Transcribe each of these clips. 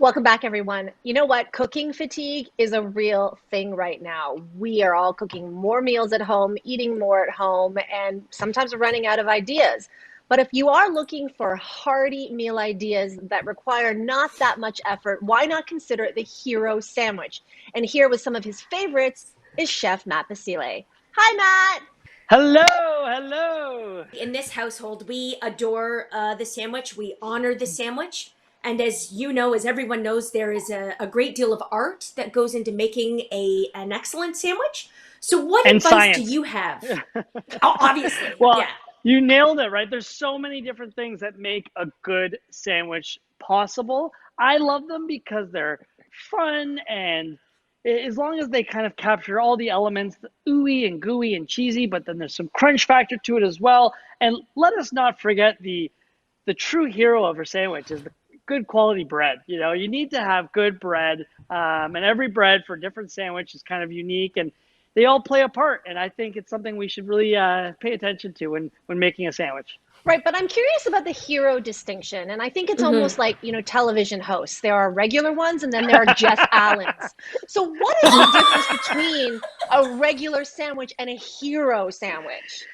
Welcome back, everyone. You know what? Cooking fatigue is a real thing right now. We are all cooking more meals at home, eating more at home, and sometimes we're running out of ideas. But if you are looking for hearty meal ideas that require not that much effort, why not consider the Hero Sandwich? And here with some of his favorites is Chef Matt Basile. Hi, Matt. Hello, hello. In this household, we adore the sandwich. We honor the sandwich. And as you know, as everyone knows, there is a great deal of art that goes into making an excellent sandwich. So, what And advice do science. you have? Oh, obviously, Well, yeah. you nailed it, right? There's so many different things that make a good sandwich possible. I love them because they're fun and as long as they kind of capture all the elements, the ooey and gooey and cheesy, but then there's some crunch factor to it as well. And let us not forget the true hero of a sandwich is the good quality bread. You know, you need to have good bread, and every bread for different sandwich is kind of unique, and they all play a part. And I think it's something we should really pay attention to when making a sandwich. Right, but I'm curious about the hero distinction. And I think it's Hmm. almost like, television hosts. There are regular ones and then there are Jeff Allens. So what is the difference between a regular sandwich and a hero sandwich?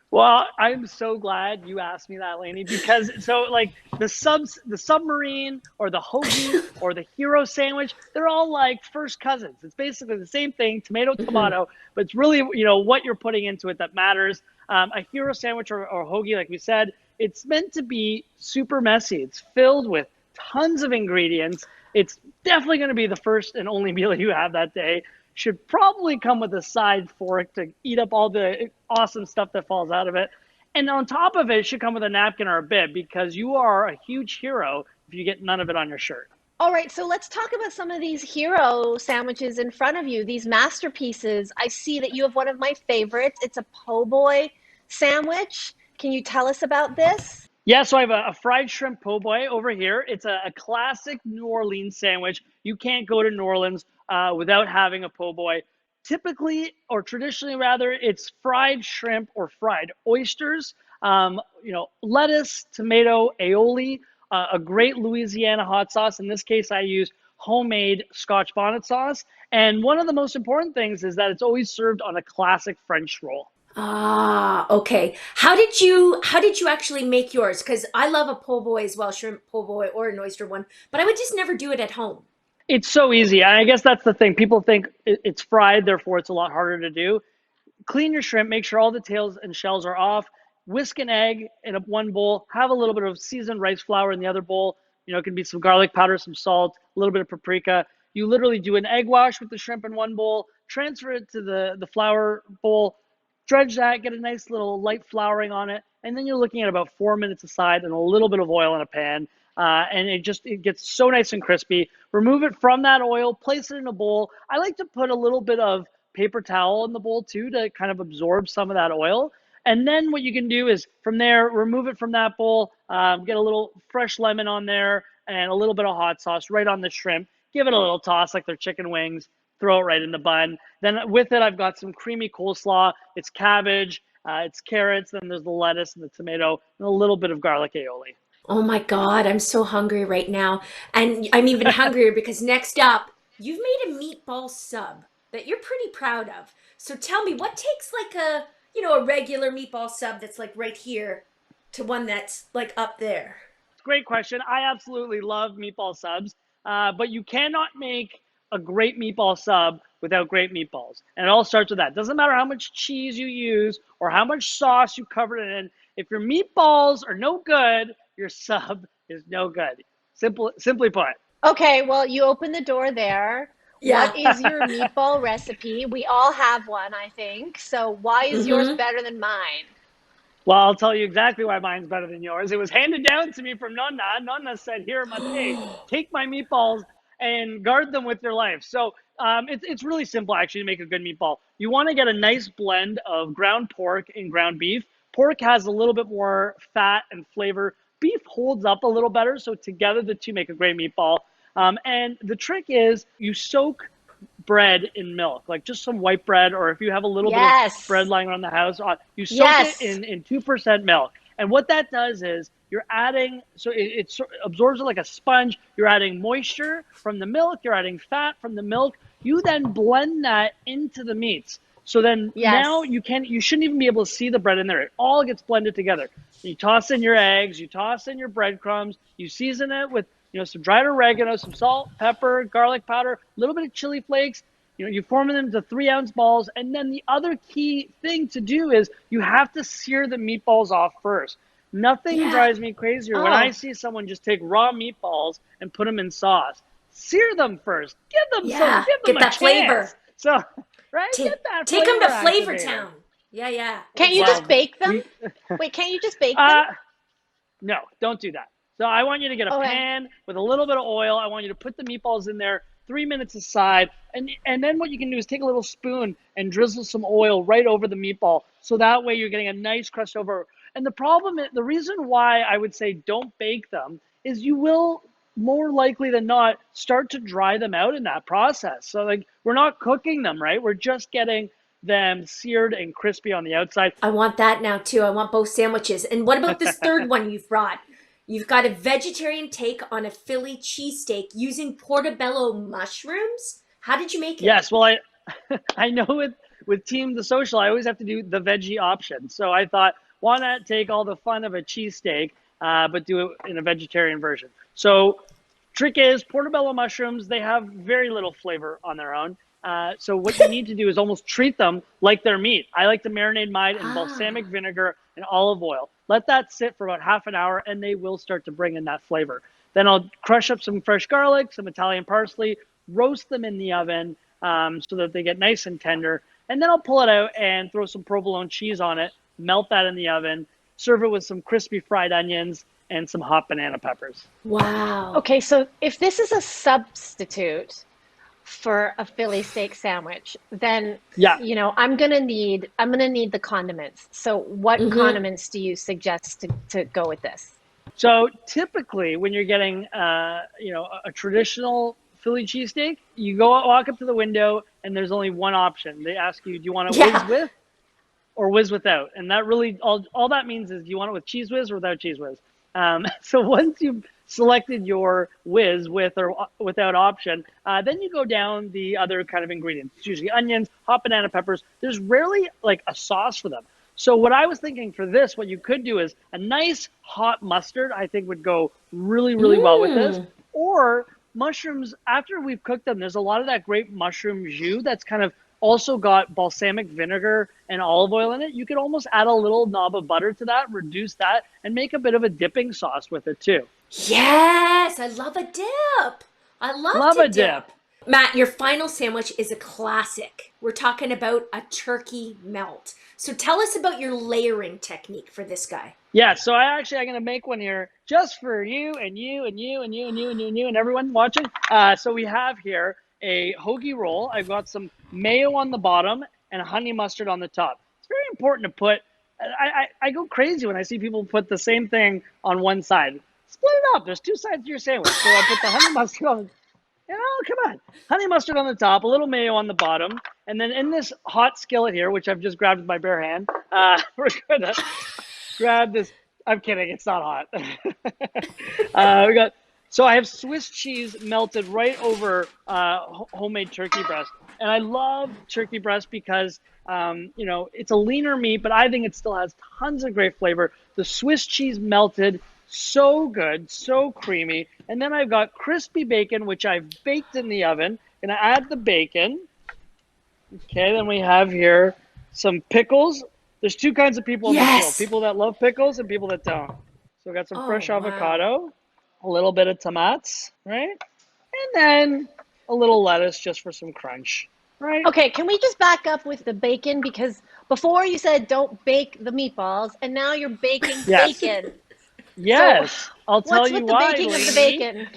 Well, I'm so glad you asked me that, Lainey, because so like the submarine or the hoagie or the hero sandwich, they're all like first cousins. It's basically the same thing, tomato, Hmm. tomato, but it's really, what you're putting into it that matters. A hero sandwich or hoagie, like we said, it's meant to be super messy. It's filled with tons of ingredients. It's definitely going to be the first and only meal you have that day. Should probably come with a side fork to eat up all the awesome stuff that falls out of it. And on top of it, it should come with a napkin or a bib because you are a huge hero if you get none of it on your shirt. All right, so let's talk about some of these hero sandwiches in front of you, these masterpieces. I see that you have one of my favorites. It's a po' boy sandwich. Can you tell us about this? Yeah, so I have a fried shrimp po' boy over here. It's a classic New Orleans sandwich. You can't go to New Orleans without having a po' boy. Typically, or traditionally rather, it's fried shrimp or fried oysters. Lettuce, tomato, aioli, a great Louisiana hot sauce. In this case, I use homemade Scotch bonnet sauce. And one of the most important things is that it's always served on a classic French roll. Ah, okay. How did you actually make yours? Because I love a po' boy as well, shrimp po' boy or an oyster one, but I would just never do it at home. It's so easy. I guess that's the thing. People think it's fried, therefore it's a lot harder to do. Clean your shrimp, make sure all the tails and shells are off. Whisk an egg in one bowl. Have a little bit of seasoned rice flour in the other bowl. It can be some garlic powder, some salt, a little bit of paprika. You literally do an egg wash with the shrimp in one bowl, transfer it to the flour bowl, dredge that, get a nice little light flouring on it, and then you're looking at about 4 minutes aside and a little bit of oil in a pan. And it gets so nice and crispy. Remove it from that oil, place it in a bowl. I like to put a little bit of paper towel in the bowl too to kind of absorb some of that oil. And then what you can do is from there, remove it from that bowl, get a little fresh lemon on there and a little bit of hot sauce right on the shrimp. Give it a little toss like they're chicken wings. Throw it right in the bun. Then with it, I've got some creamy coleslaw. It's cabbage, it's carrots, then there's the lettuce and the tomato, and a little bit of garlic aioli. Oh my God, I'm so hungry right now. And I'm even hungrier because next up, you've made a meatball sub that you're pretty proud of. So tell me, what takes like a regular meatball sub that's like right here to one that's like up there? Great question. I absolutely love meatball subs, but you cannot make a great meatball sub without great meatballs. And it all starts with that. Doesn't matter how much cheese you use or how much sauce you cover it in. If your meatballs are no good, your sub is no good. Simply put. Okay, well, you open the door there. What Yeah. is your meatball recipe? We all have one, I think. So why is yours Mm-hmm. better than mine? Well, I'll tell you exactly why mine's better than yours. It was handed down to me from Nonna. Nonna said, "Here, Mate, take my meatballs and guard them with your life." So it's really simple actually to make a good meatball. You want to get a nice blend of ground pork and ground beef. Pork has a little bit more fat and flavor. Beef holds up a little better, so together the two make a great meatball. And the trick is you soak bread in milk, like just some white bread, or if you have a little bit of bread Yes. lying around the house, you soak it Yes. in 2% milk. And what that does is you're adding, so it absorbs it like a sponge. You're adding moisture from the milk, you're adding fat from the milk. You then blend that into the meats. So then now Yes. you shouldn't even be able to see the bread in there. It all gets blended together. You toss in your eggs, you toss in your breadcrumbs, you season it with some dried oregano, some salt, pepper, garlic powder, a little bit of chili flakes. You form them into 3-ounce balls, and then the other key thing to do is you have to sear the meatballs off first. Nothing Yeah. drives me crazier when I Oh, see someone just take raw meatballs and put them in sauce. Sear them first. yeah. Give them Get a that chance. flavor. So, right, Take get that take them flavor to Flavor activated. Town. Yeah, yeah, Can't you just Well, exactly. bake them? we, Wait, can't you just bake them? uh, no, don't do that. So I want you to get a Okay. pan with a little bit of oil. I want you to put the meatballs in there, 3 minutes aside, and then what you can do is take a little spoon and drizzle some oil right over the meatball. So that way you're getting a nice crust over. And the reason why I would say don't bake them is you will more likely than not start to dry them out in that process. So like we're not cooking them, right? We're just getting them seared and crispy on the outside. I want that now too. I want both sandwiches. And what about this third one you've brought? You've got a vegetarian take on a Philly cheesesteak using portobello mushrooms. How did you make it? Yes, well, I know with Team the Social, I always have to do the veggie option. So I thought, why not take all the fun of a cheesesteak, but do it in a vegetarian version? So trick is portobello mushrooms, they have very little flavor on their own. So what you need to do is almost treat them like they're meat. I like to marinate mine in balsamic Ah, vinegar and olive oil. Let that sit for about half an hour and they will start to bring in that flavor. Then I'll crush up some fresh garlic, some Italian parsley, roast them in the oven so that they get nice and tender. And then I'll pull it out and throw some provolone cheese on it, melt that in the oven, serve it with some crispy fried onions and some hot banana peppers. wow. Okay, so if this is a substitute for a Philly steak sandwich, then Yeah. I'm gonna need the condiments. So what Mm-hmm. condiments do you suggest to go with this? So typically, when you're getting, a traditional Philly cheesesteak, you go walk up to the window, and there's only one option. They ask you, "Do you want it whiz Yeah. with or whiz without?" And that really all that means is, do you want it with cheese whiz or without cheese whiz? So once you've selected your whiz with or without option, then you go down the other kind of ingredients. It's usually onions, hot banana peppers. There's rarely like a sauce for them. So what I was thinking for this, what you could do is a nice hot mustard. I think would go really, really well with this. Mm. Or mushrooms after we've cooked them. There's a lot of that great mushroom jus that's kind of also got balsamic vinegar and olive oil in it. You could almost add a little knob of butter to that, reduce that, and make a bit of a dipping sauce with it too. Yes, I love a dip. I love Love to a dip. dip. Matt, your final sandwich is a classic. We're talking about a turkey melt. So tell us about your layering technique for this guy. Yeah, so I'm gonna make one here just for you and you and you and you and you and you and you and everyone watching. So we have here a hoagie roll. I've got some mayo on the bottom and honey mustard on the top. It's very important to put. I go crazy when I see people put the same thing on one side. Split it up. There's two sides to your sandwich. So I put the honey mustard on. Come on. Honey mustard on the top, a little mayo on the bottom, and then in this hot skillet here, which I've just grabbed with my bare hand, we're gonna grab this. I'm kidding. It's not hot. We got. So I have Swiss cheese melted right over homemade turkey breast, and I love turkey breast because it's a leaner meat, but I think it still has tons of great flavor. The Swiss cheese melted, so good, so creamy, and then I've got crispy bacon, which I've baked in the oven, and I add the bacon. Okay, then we have here some pickles. There's two kinds of people in this world, Yes. people that love pickles and people that don't. So we got some Oh, fresh wow. avocado, a little bit of tomatoes, right? And then a little lettuce just for some crunch, right? Okay, can we just back up with the bacon? Because before you said don't bake the meatballs, and now you're baking Yes. bacon. So Yes. I'll tell what's you with the why, baking of the Lainey. bacon?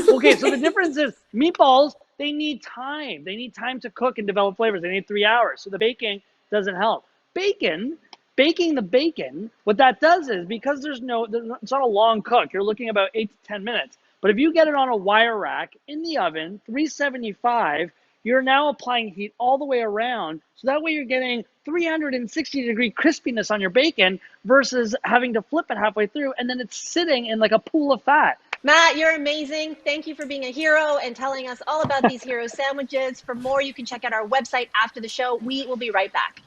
Okay, so the difference is meatballs, they need time. They need time to cook and develop flavors. They need 3 hours. So the baking doesn't help. Baking the bacon, what that does is because it's not a long cook. You're looking about 8 to 10 minutes. But if you get it on a wire rack in the oven, 375, you're now applying heat all the way around. So that way you're getting 360-degree crispiness on your bacon versus having to flip it halfway through and then it's sitting in like a pool of fat. Matt, you're amazing. Thank you for being a hero and telling us all about these hero sandwiches. For more, you can check out our website after the show. We will be right back.